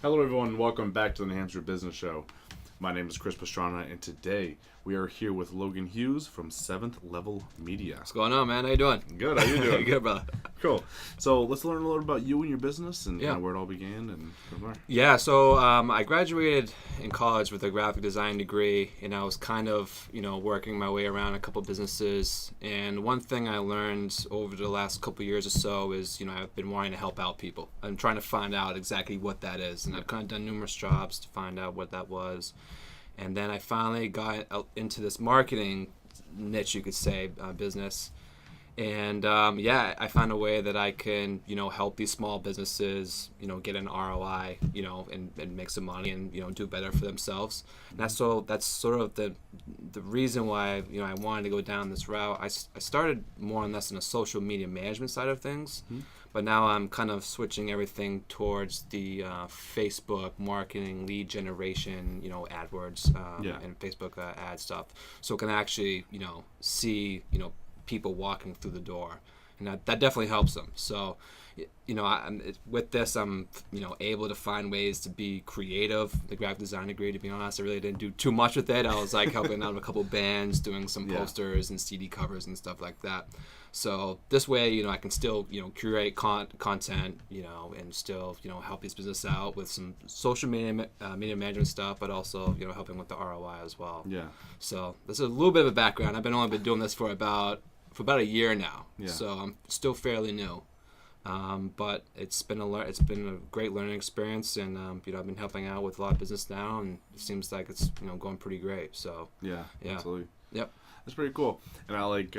Hello, everyone. Welcome back to the New Hampshire Business Show. My name is Chris Pastrana, and today we are here with Logan Hughes from Seventh Level Media. What's going on, man? How you doing? Good. How you doing? Good, brother. Cool. So let's learn a little about you and your business and Yeah. where it all began and from there. Yeah, so I graduated in college with a graphic design degree, and I was kind of, working my way around a couple businesses. And one thing I learned over the last couple years or so is, I've been wanting to help out people. I'm trying to find out exactly what that is, and I've kind of done numerous jobs to find out what that was. And then I finally got into this marketing niche, you could say, business. And I found a way that I can, help these small businesses, get an ROI, and make some money and, do better for themselves. And that's sort of the reason why, I wanted to go down this route. I started more or less in the social media management side of things, but now I'm kind of switching everything towards the Facebook marketing, lead generation, AdWords, and Facebook ad stuff. So it can actually, see, people walking through the door, and that definitely helps them. So with this, I'm able to find ways to be creative. The graphic design degree, to be honest, I really didn't do too much with it. I was like helping out a couple bands, doing some posters and CD covers and stuff like that. So this way, I can still curate content, and still help these businesses out with some social media management stuff, but also helping with the ROI as well. Yeah. So this is a little bit of a background. I've only been doing this for about a year now. Yeah. So I'm still fairly new. But it's been a great learning experience, and I've been helping out with a lot of business now, and it seems like it's going pretty great. So yeah, absolutely. Yep, that's pretty cool. And I like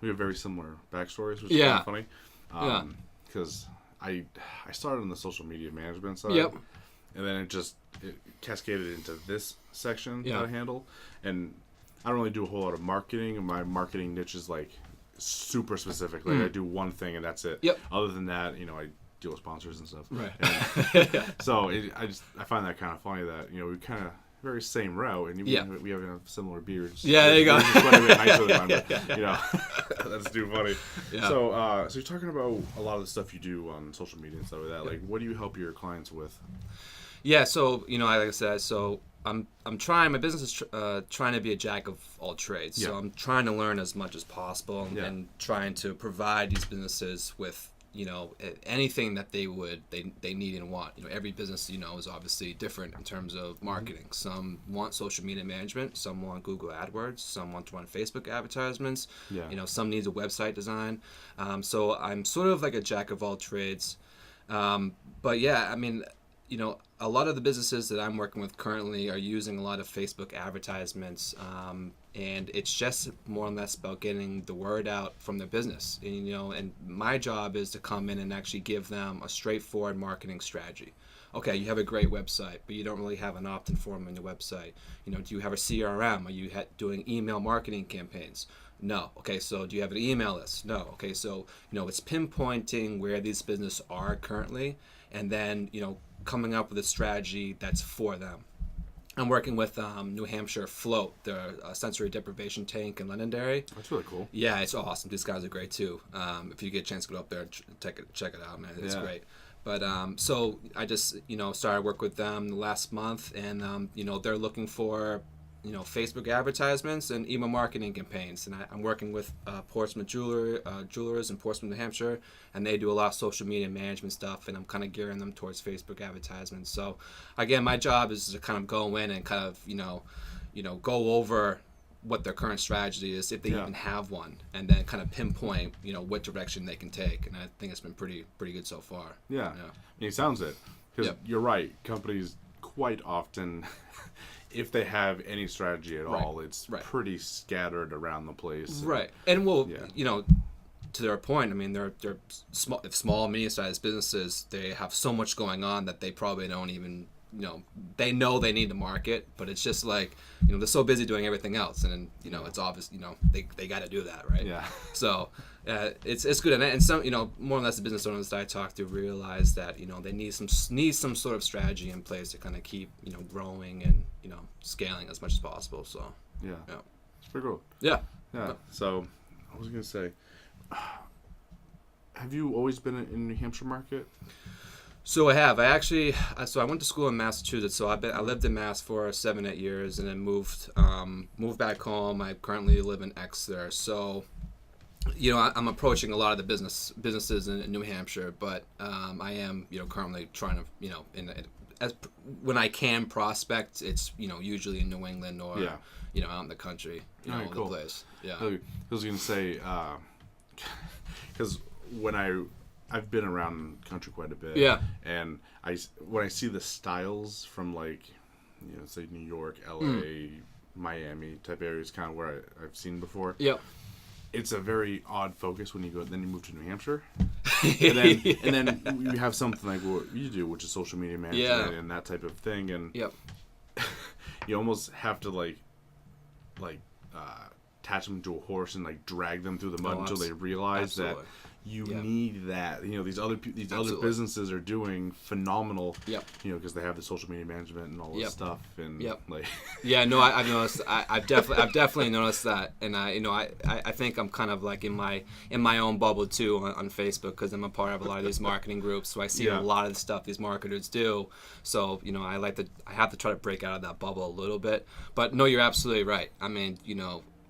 we have very similar backstories, which is kind of funny. Because I started on the social media management side. Yep. And then it cascaded into this section that I handle, and I don't really do a whole lot of marketing, and my marketing niche is like super specific. Like I do one thing and that's it. Yep. Other than that, I deal with sponsors and stuff. Right. And so I find that kind of funny that we kind of very same route, and we have similar beards. Yeah, there you go. It's quite a bit nicer than mine, but, that's too funny. Yeah. So you're talking about a lot of the stuff you do on social media and stuff like that. Like, what do you help your clients with? Yeah. So like I said, I'm trying. My business is trying to be a jack of all trades. So I'm trying to learn as much as possible, and trying to provide these businesses with anything that they need and want. Every business is obviously different in terms of marketing. Some want social media management. Some want Google AdWords. Some want to run Facebook advertisements. Some needs a website design. So I'm sort of like a jack of all trades. But yeah, I mean, a lot of the businesses that I'm working with currently are using a lot of Facebook advertisements, and it's just more or less about getting the word out from their business. And my job is to come in and actually give them a straightforward marketing strategy. Okay, you have a great website, but you don't really have an opt-in form on your website. Do you have a CRM? Are you doing email marketing campaigns? No. Okay, so do you have an email list? No. Okay, so it's pinpointing where these businesses are currently, and then coming up with a strategy that's for them. I'm working with New Hampshire Float, the sensory deprivation tank in Londonderry. That's really cool. Yeah, it's awesome. These guys are great too. If you get a chance to go up there, check it out, man. It's great. But so I just started work with them last month, and they're looking for Facebook advertisements and email marketing campaigns. And I'm working with Portsmouth Jewelers in Portsmouth, New Hampshire, and they do a lot of social media management stuff, and I'm kind of gearing them towards Facebook advertisements. So again, my job is to kind of go in and kind of go over what their current strategy is, if they even have one, and then kind of pinpoint what direction they can take. And I think it's been pretty good so far. Yeah. I mean, it sounds it, because you're right. Companies quite often, if they have any strategy at all, it's pretty scattered around the place. Right. And to their point, I mean, they're small, medium-sized businesses. They have so much going on that they probably don't even, they know they need to market, but it's just like, they're so busy doing everything else, and it's obvious, they got to do that, right? Yeah. So it's good, and some, more or less the business owners that I talk to realize that they need some sort of strategy in place to kind of keep growing and scaling as much as possible. So yeah, it's pretty cool. Yeah. So I was gonna say, have you always been in New Hampshire market? So I have. So I went to school in Massachusetts. So I lived in Mass for 7-8 years, and then moved back home. I currently live in Exeter. So, I'm approaching a lot of the businesses in New Hampshire, but I am, currently trying to, when I can prospect, it's, usually in New England or, out in the country, Alright, cool. the place. Yeah. I was going to say, because when I've been around the country quite a bit. Yeah. And when I see the styles from say New York, LA, Miami type areas, kind of where I've seen before. Yep. It's a very odd focus when you then you move to New Hampshire. and then you have something like what you do, which is social media management and that type of thing. And yep. you almost have to attach them to a horse and drag them through the mud until they realize that you need that. These other businesses are doing phenomenal. Yep. Because they have the social media management and all this stuff. And yeah, no, I've noticed. I've definitely noticed that, and I think I'm kind of like in my own bubble too on Facebook, because I'm a part of a lot of these marketing groups. So I see a lot of the stuff these marketers do. So I have to try to break out of that bubble a little bit. But no, you're absolutely right. I mean,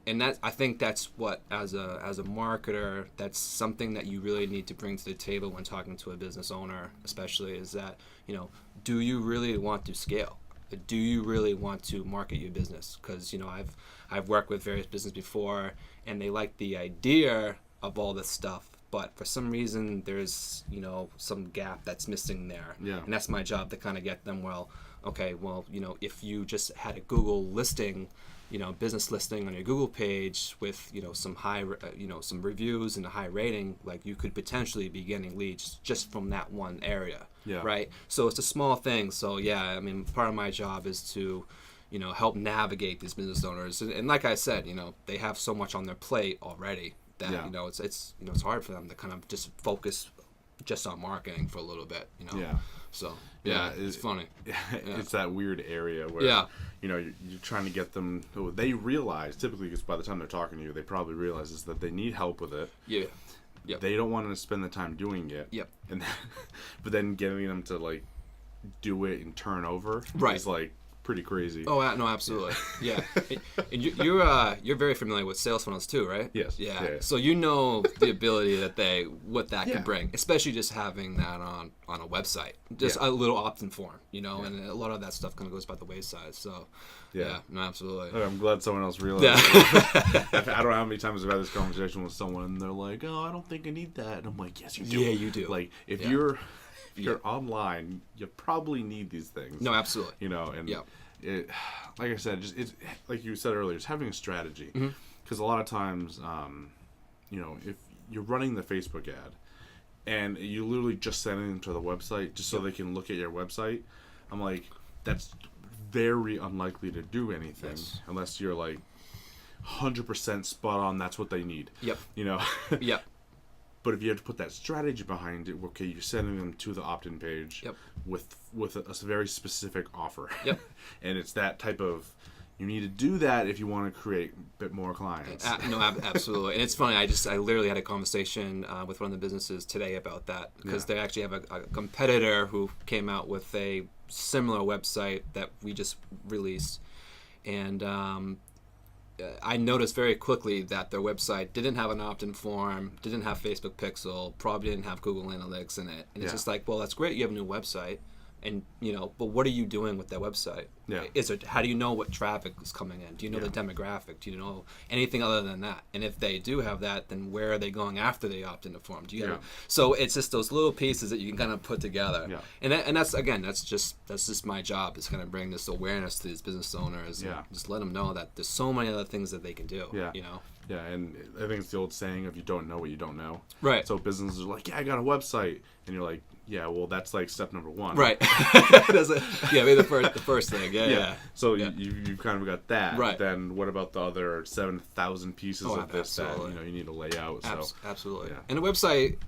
and I think that's what, as a marketer, that's something that you really need to bring to the table when talking to a business owner, especially, is that, do you really want to scale? Do you really want to market your business? Because, I've worked with various businesses before, and they like the idea of all this stuff, but for some reason there's, some gap that's missing there. Yeah. And that's my job to kind of get them, if you just had a Google listing, business listing on your Google page with, some high, some reviews and a high rating, you could potentially be getting leads just from that one area. Yeah. Right. So it's a small thing. So part of my job is to, help navigate these business owners. And like I said, they have so much on their plate already that, it's hard for them to kind of just focus just on marketing for a little bit, Yeah. So it's funny. It's that weird area where you're trying to get them. They realize typically, because by the time they're talking to you, they probably realize is that they need help with it. Yeah. Yep. They don't want to spend the time doing it. Yep. But then getting them to do it and turn over is pretty crazy. Oh no, absolutely. Yeah. And you're very familiar with sales funnels too, right? Yes. Yeah. So the ability that that can bring, especially just having that on a website, just a little opt-in form, and a lot of that stuff kind of goes by the wayside. So no, absolutely. I'm glad someone else realized. I don't know how many times I've had this conversation with someone and they're like, "Oh, I don't think I need that," and I'm like, "Yes, you do." Yeah, you do. If you're online, you probably need these things. No, absolutely. And it, like I said, it's like you said earlier, it's having a strategy. Because a lot of times, if you're running the Facebook ad and you literally just sending them to the website just so they can look at your website, I'm like, that's very unlikely to do anything unless you're 100% spot on. That's what they need. Yep. Yep. But if you have to put that strategy behind it, okay, you're sending them to the opt-in page with a very specific offer. Yep. And it's that type of, you need to do that if you want to create a bit more clients. No, absolutely. And it's funny, I literally had a conversation with one of the businesses today about that, because they actually have a competitor who came out with a similar website that we just released. And I noticed very quickly that their website didn't have an opt-in form, didn't have Facebook Pixel, probably didn't have Google Analytics in it. And it's just well, that's great, you have a new website, and but what are you doing with that website? Yeah. How do you know what traffic is coming in? Do you know the demographic? Do you know anything other than that? And if they do have that, then where are they going after they opt into form? So it's just those little pieces that you can kind of put together. Yeah. And that's just my job, is kind of bring this awareness to these business owners. And just let them know that there's so many other things that they can do. Yeah. Yeah, and I think it's the old saying of, you don't know what you don't know. Right. So businesses are like, I got a website, and you're like, yeah, well, that's step number one. Right. Maybe the first thing. Yeah. So you kind of got that. Right. Then what about the other 7,000 pieces of this that you need to lay out? So. Absolutely. Yeah. And a website,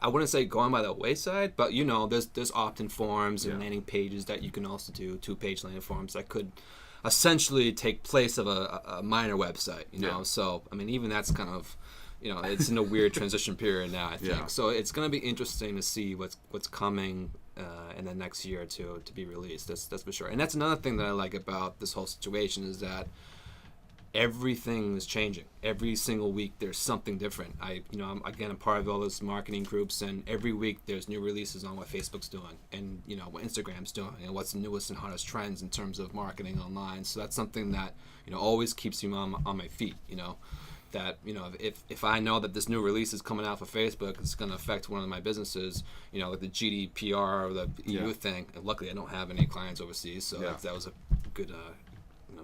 I wouldn't say going by the wayside, but there's opt-in forms and landing pages that you can also do, 2-page landing forms that could essentially take place of a minor website. So I mean, even that's kind of it's in a weird transition period now, I think. Yeah. So it's going to be interesting to see what's coming in the next year or two to be released. That's for sure. And that's another thing that I like about this whole situation is that everything is changing. Every single week there's something different. I'm a part of all those marketing groups, and every week there's new releases on what Facebook's doing and what Instagram's doing and what's the newest and hottest trends in terms of marketing online. So that's something that always keeps me on my feet. That if I know that this new release is coming out for Facebook, it's going to affect one of my businesses, like the GDPR or the EU thing. And luckily, I don't have any clients overseas, so that was a good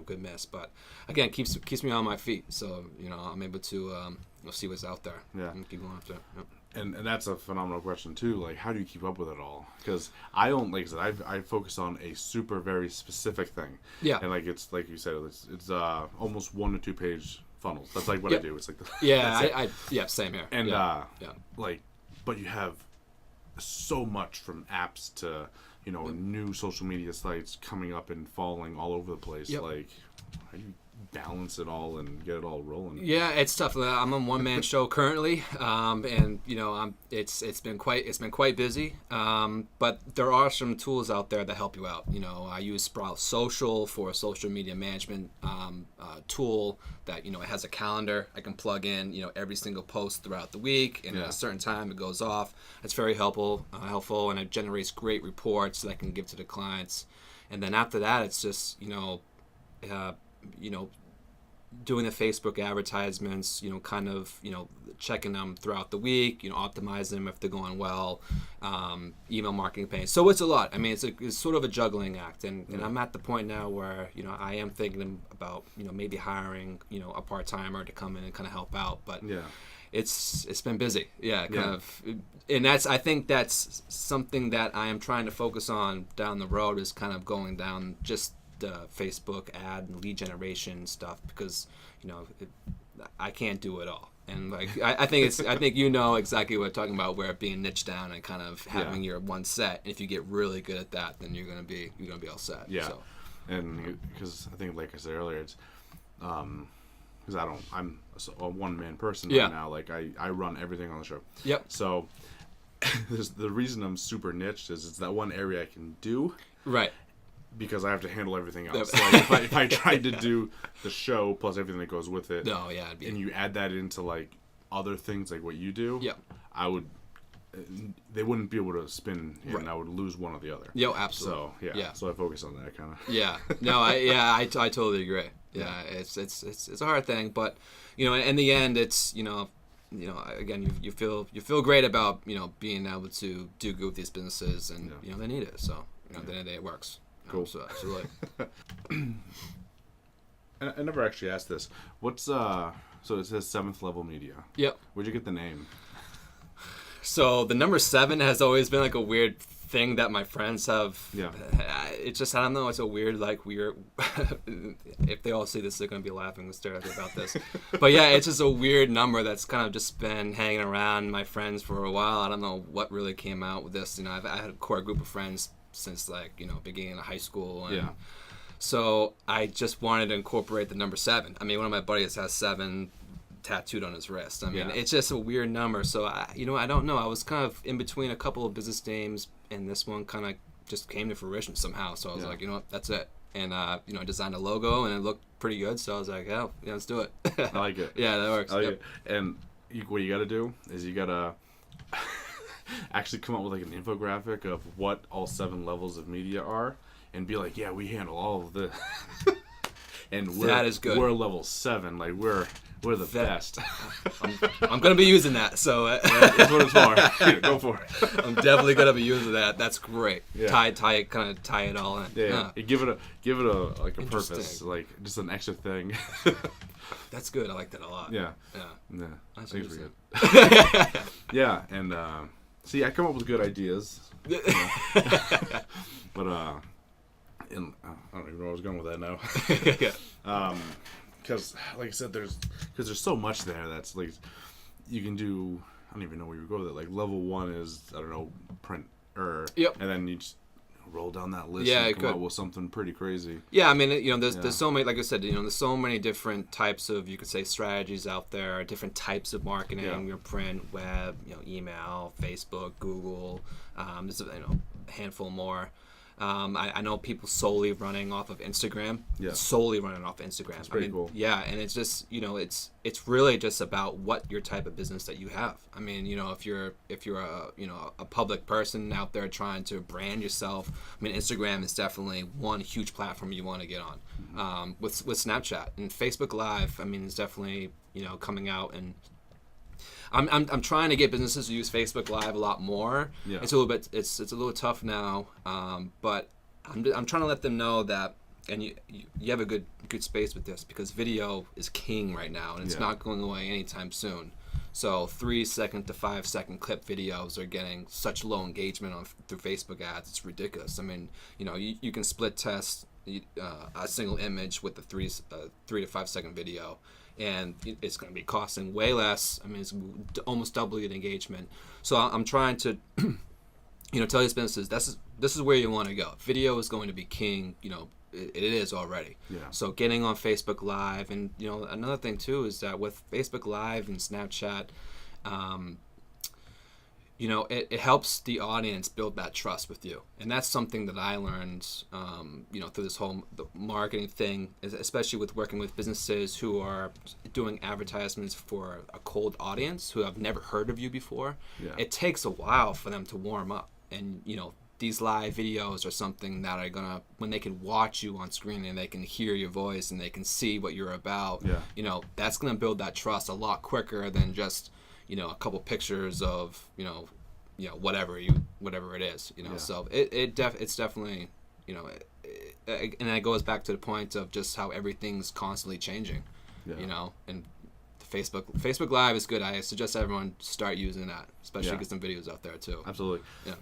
good miss. But again, keeps me on my feet, so I'm able to see what's out there and keep going after it. Yep. And that's a phenomenal question too. Like, how do you keep up with it all? Because I don't, like I said, I focus on a super very specific thing. Yeah. And like it's like you said, it's almost 1 to 2 page funnels. That's like what I do. It's like same here. And but you have so much from apps to new social media sites coming up and falling all over the place. Yep. Like, how do you balance it all and get it all rolling? Yeah, it's tough. I'm on one man show currently, and it's been quite busy. But there are some tools out there that help you out. I use Sprout Social for a social media management tool that it has a calendar I can plug in every single post throughout the week, and at a certain time it goes off. It's very helpful, and it generates great reports that I can give to the clients. And then after that, it's just doing the Facebook advertisements, checking them throughout the week, optimize them if they're going well, email marketing campaigns. So it's a lot. I mean, it's sort of a juggling act, and I'm at the point now where I am thinking about maybe hiring a part-timer to come in and kind of help out, but it's been busy, kind of, and I think that's something that I am trying to focus on down the road, is kind of going down just Facebook ad and lead generation stuff, because I can't do it all, and I think exactly what I'm talking about, where being niched down and kind of having your one set. And if you get really good at that, then you're gonna be all set. And because I think, like I said earlier, it's because I'm a one-man person right now. Like I run everything on the show. So the reason I'm super niched is it's that one area I can do because I have to handle everything else. Like if I tried to do the show plus everything that goes with it, and you add that into like other things like what you do, I would. They wouldn't be able to spin, and I would lose one or the other. Absolutely. So so I focus on that kind of. No, I totally agree. It's a hard thing, but in the end, it's again, you feel great about being able to do good with these businesses, and they need it. So at the end of the day, it works. Cool. So absolutely. I never actually asked this. What's so it says 7th Level Media. Yep. Where'd you get the name? So the number 7 has always been like a weird thing that my friends have. It's just, I don't know, it's a weird, if they all see this, they're going to be laughing hysterically about this. But it's just a weird number that's kind of just been hanging around my friends for a while. I don't know what really came out with this. I had a core group of friends since beginning of high school. And so I just wanted to incorporate the number 7. I mean, one of my buddies has 7 tattooed on his wrist. I mean, it's just a weird number. So I don't know. I was kind of in between a couple of business names, and this one kind of just came to fruition somehow. So I was like, you know what, that's it. And I designed a logo, and it looked pretty good. So I was like, let's do it. I like it. Yeah, that works. I like it. And what you got to do is you got to actually come up with like an infographic of what all 7 levels of media are, and be like, we handle all of this. And that is good. We're level 7. Like we're the best. I'm gonna be using that. So that's what it's for. Yeah, go for it. I'm definitely gonna be using that. That's great. Yeah. Tie it all in. Yeah. Give it a like a purpose, like just an extra thing. That's good. I like that a lot. Yeah. That's pretty good. Yeah, and see, I come up with good ideas. But I don't even know where I was going with that now. Because, like I said, there's so much there that's like you can do. I don't even know where you go with it. Like level 1 is, I don't know, print and then you just roll down that list Yeah, and come out with something pretty crazy. Yeah, I mean, there's so many, like I said, there's so many different types of, you could say, strategies out there, different types of marketing, your print, web, email, Facebook, Google, there's a handful more. I know people solely running off of Instagram. Yeah. Solely running off Instagram. It's pretty cool. Yeah, and it's just it's really just about what your type of business that you have. I mean, if you're a public person out there trying to brand yourself, I mean, Instagram is definitely one huge platform you want to get on. With Snapchat and Facebook Live, I mean, it's definitely coming out, and I'm trying to get businesses to use Facebook Live a lot more. Yeah. It's a little tough now, but I'm trying to let them know that, and you have a good space with this, because video is king right now, and it's not going away anytime soon. So 3-second to 5-second clip videos are getting such low engagement through Facebook ads. It's ridiculous. I mean, you can split test a single image with a 3 to 5 second video, and it's going to be costing way less. I mean, it's almost double the engagement. So I'm trying to, tell these businesses this is where you want to go. Video is going to be king. It is already. Yeah. So getting on Facebook Live, and another thing too is that with Facebook Live and Snapchat, it helps the audience build that trust with you. And that's something that I learned, through this whole marketing thing, especially with working with businesses who are doing advertisements for a cold audience who have never heard of you before. Yeah. It takes a while for them to warm up. And, these live videos are something that are going to, when they can watch you on screen and they can hear your voice and they can see what you're about, that's going to build that trust a lot quicker than just, a couple pictures of, whatever it is, So it's definitely, and it goes back to the point of just how everything's constantly changing, and Facebook Live is good. I suggest everyone start using that, especially get some videos out there too. Absolutely. Yeah.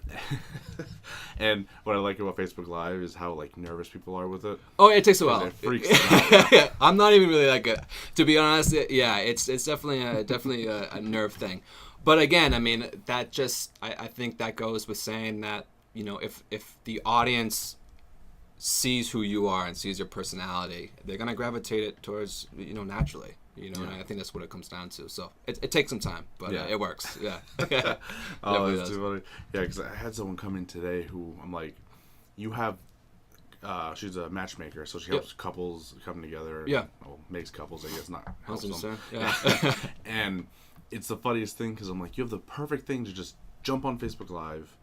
And what I like about Facebook Live is how nervous people are with it. Oh, it takes a while. It freaks them out. I'm not even really that good, to be honest. Yeah, it's definitely a nerve thing. But again, I mean, that just I think that goes with saying that if the audience sees who you are and sees your personality, they're gonna gravitate it towards naturally. And I think that's what it comes down to. So it takes some time, but it works. Yeah. Oh, that's too funny. Yeah, because I had someone come in today who I'm like, you have. She's a matchmaker, so she helps couples come together. Yeah. Well, makes couples, I guess, not helps them. Yeah. And it's the funniest thing because I'm like, you have the perfect thing to just jump on Facebook Live.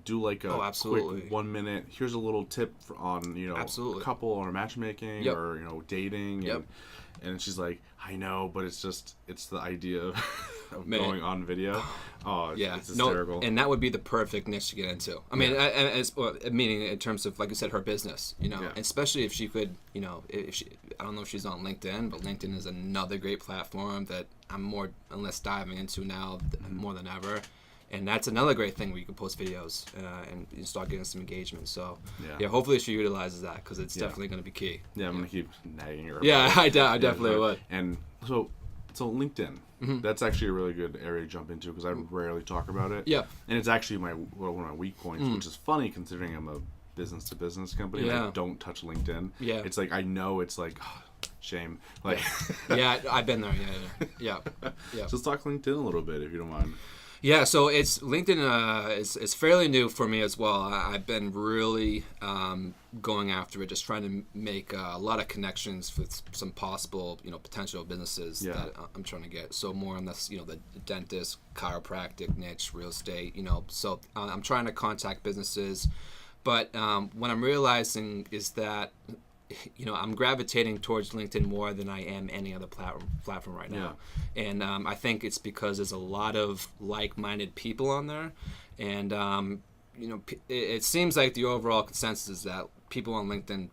Do like a quick 1 minute. Here's a little tip on a couple or matchmaking or dating. And she's like, I know, but it's the idea of going on video. Oh, it's hysterical. And that would be the perfect niche to get into. I mean, meaning in terms of, like you said, her business, especially if she could, I don't know if she's on LinkedIn, but LinkedIn is another great platform that I'm more or less diving into now more than ever. And that's another great thing where you can post videos and you start getting some engagement. So, hopefully she utilizes that because it's definitely going to be key. Yeah, I'm going to keep nagging her. Yeah, I definitely would. And so LinkedIn, that's actually a really good area to jump into because I rarely talk about it. Yeah. And it's actually one of my weak points, which is funny considering I'm a business-to-business company and I don't touch LinkedIn. Yeah. It's like, I know it's like... shame. Like, yeah, I've been there. Yeah. So let's talk LinkedIn a little bit, if you don't mind. Yeah, so it's LinkedIn is fairly new for me as well. I've been really going after it, just trying to make a lot of connections with some possible, potential businesses that I'm trying to get. So more on this, the dentist, chiropractic niche, real estate, So I'm trying to contact businesses, but what I'm realizing is that I'm gravitating towards LinkedIn more than I am any other platform right now. Yeah. And I think it's because there's a lot of like-minded people on there. And, it seems like the overall consensus is that people on LinkedIn,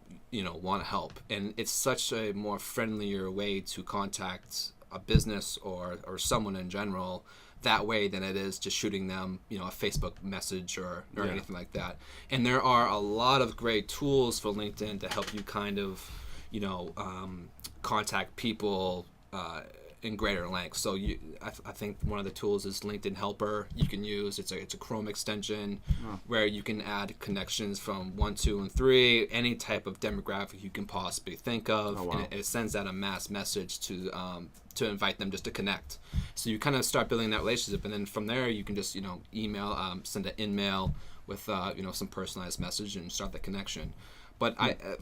want to help. And it's such a more friendlier way to contact a business or someone in general that way than it is just shooting them, a Facebook message or anything like that. And there are a lot of great tools for LinkedIn to help you kind of, contact people in greater length. So I think one of the tools is LinkedIn Helper you can use. It's a Chrome extension where you can add connections from 1, 2, and 3, any type of demographic you can possibly think of, and it sends out a mass message to invite them just to connect. So you kind of start building that relationship, and then from there you can just email, send an in-mail with some personalized message and start the connection. But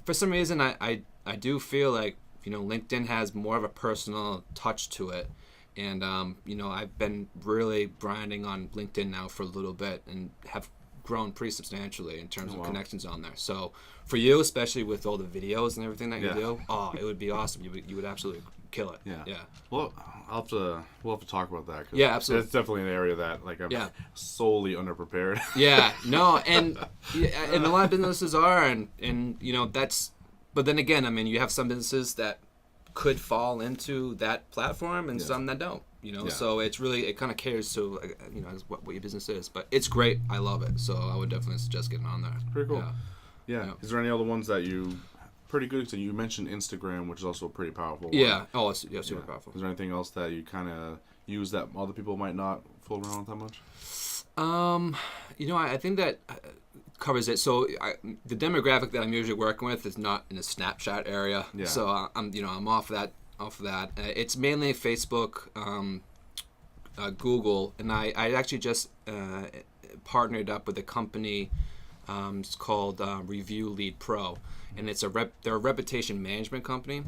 for some reason I do feel like LinkedIn has more of a personal touch to it, and I've been really grinding on LinkedIn now for a little bit and have grown pretty substantially in terms of connections on there. So for you, especially with all the videos and everything that you do, it would be awesome. You would absolutely kill it. Yeah. Well, we'll have to talk about that. 'Cause yeah, absolutely. It's definitely an area that I'm solely underprepared. And a lot of businesses are, and that's. But then again, I mean, you have some businesses that could fall into that platform and some that don't. So it's really, it kind of caters to what your business is. But it's great. I love it. So I would definitely suggest getting on there. Pretty cool. Yeah. Is there any other ones that you pretty good? So you mentioned Instagram, which is also a pretty powerful one. Yeah. Oh, it's super powerful. Is there anything else that you kind of use that other people might not fool around with that much? I think that covers it. So the demographic that I'm usually working with is not in the Snapchat area. Yeah. So I'm off that. It's mainly Facebook, Google, and I actually just partnered up with a company. It's called Review Lead Pro, and they're a reputation management company.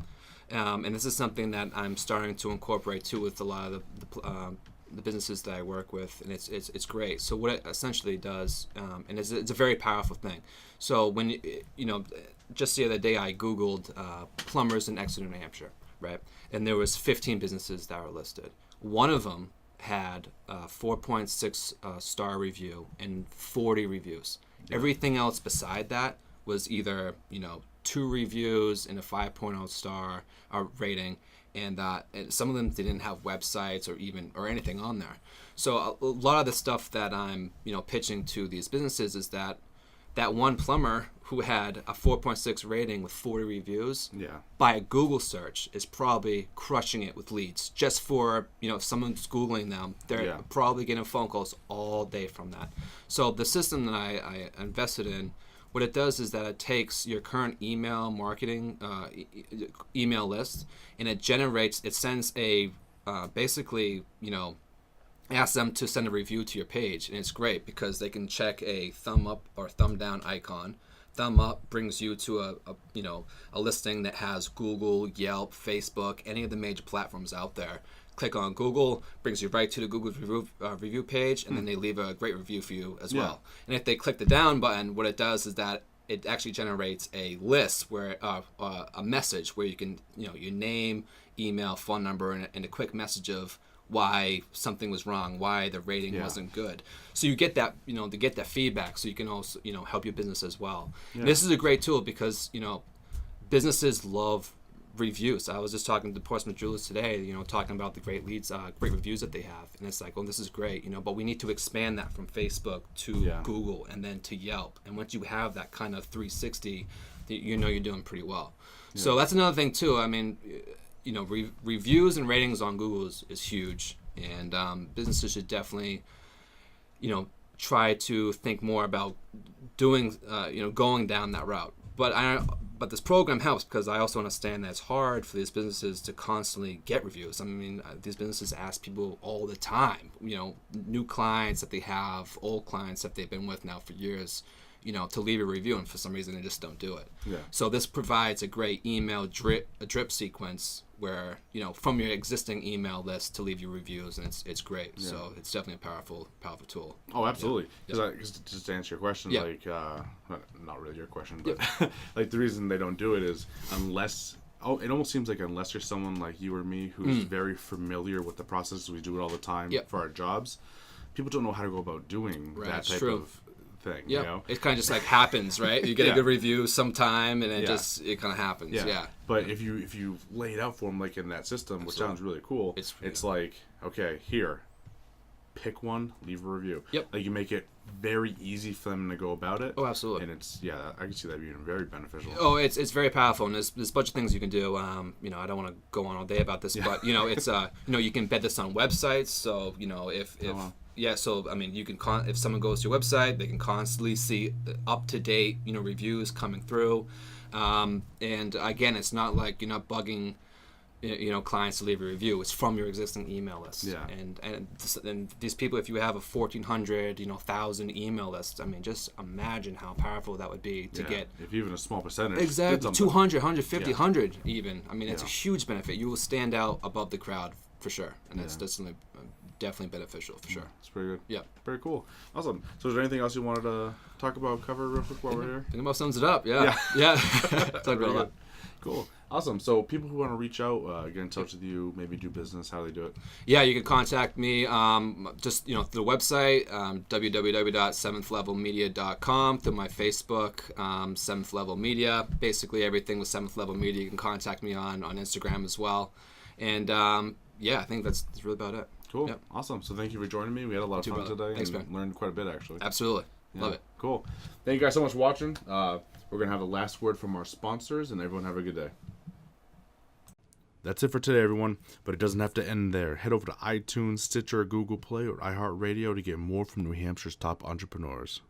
And this is something that I'm starting to incorporate too with a lot of the businesses that I work with, and it's great. So what it essentially does, and it's a very powerful thing. So when just the other day I Googled plumbers in Exeter, New Hampshire, right? And there was 15 businesses that were listed. One of them had a 4.6 star review and 40 reviews. Yeah. Everything else beside that was either 2 reviews and a 5.0 star rating, and some of them didn't have websites or anything on there. So a lot of the stuff that I'm pitching to these businesses is that one plumber who had a 4.6 rating with 40 reviews, by a Google search is probably crushing it with leads. Just for if someone's Googling them, they're probably getting phone calls all day from that. So the system that I invested in, what it does is that it takes your current email marketing email list, and it sends a basically ask them to send a review to your page, and it's great because they can check a thumb up or thumb down icon. Thumb up brings you to a listing that has Google, Yelp, Facebook, any of the major platforms out there. Click on Google, brings you right to the Google review page, and then they leave a great review for you as well. And if they click the down button, what it does is that it actually generates a list where a message where you can your name, email, phone number, and a quick message of why something was wrong, why the rating wasn't good. So you get that, to get that feedback, so you can also, help your business as well. Yeah. This is a great tool because, businesses love reviews. I was just talking to Portsmouth Jewelers today, talking about the great reviews that they have. And it's like, well, this is great, but we need to expand that from Facebook to Google and then to Yelp. And once you have that kind of 360, you're doing pretty well. Yeah. So that's another thing too. I mean, reviews and ratings on Google is huge, and businesses should definitely, try to think more about doing, going down that route. But this program helps because I also understand that it's hard for these businesses to constantly get reviews. I mean, these businesses ask people all the time, new clients that they have, old clients that they've been with now for years, to leave a review, and for some reason they just don't do it. Yeah. So this provides a great email drip sequence where, from your existing email list to leave your reviews, and it's great. Yeah. So it's definitely a powerful tool. Oh, absolutely. Because just to answer your question, like, not really your question, but like the reason they don't do it is it almost seems like unless you're someone like you or me who's very familiar with the process, we do it all the time for our jobs, people don't know how to go about doing that type of thing. Yeah, it kind of just like happens, right? You get a good review sometime, and it kind of happens. Yeah. But if you lay it out for them like in that system, which sounds really cool, it's like, okay, here, pick one, leave a review. Yep. Like, you make it very easy for them to go about it. Oh, absolutely. And it's, I can see that being very beneficial. Oh, it's very powerful, and there's a bunch of things you can do. You know, I don't want to go on all day about this, but you know, it's you know, you can embed this on websites. So you know, if so I mean, you can if someone goes to your website, they can constantly see up to date, you know, reviews coming through. And again, it's not like you're not bugging, you know, clients to leave a review. It's from your existing email list. Yeah. And these people, if you have a 1,400, you know, 1,000 email list, I mean, just imagine how powerful that would be to get. If even a small percentage. Exactly. 200, 150, 100 even. I mean, it's a huge benefit. You will stand out above the crowd for sure. And that's definitely beneficial for sure. It's pretty good. Yeah. Very cool. Awesome. So is there anything else you wanted to talk about, cover real quick while we're here? I think about sums it up. Yeah. Talk about that. Cool. Awesome. So people who want to reach out, get in touch with you, maybe do business, how do they do it? Yeah, you can contact me just, you know, through the website, www.seventhlevelmedia.com, through my Facebook, Seventh Level Media. Basically everything with Seventh Level Media you can contact me on Instagram as well. And I think that's really about it. Cool. Yep. Awesome. So thank you for joining me. We had a lot of fun today. Thanks, and learned quite a bit, actually. Absolutely. Love it. Cool. Thank you guys so much for watching. We're going to have the last word from our sponsors, and everyone have a good day. That's it for today, everyone. But it doesn't have to end there. Head over to iTunes, Stitcher, Google Play, or iHeartRadio to get more from New Hampshire's top entrepreneurs.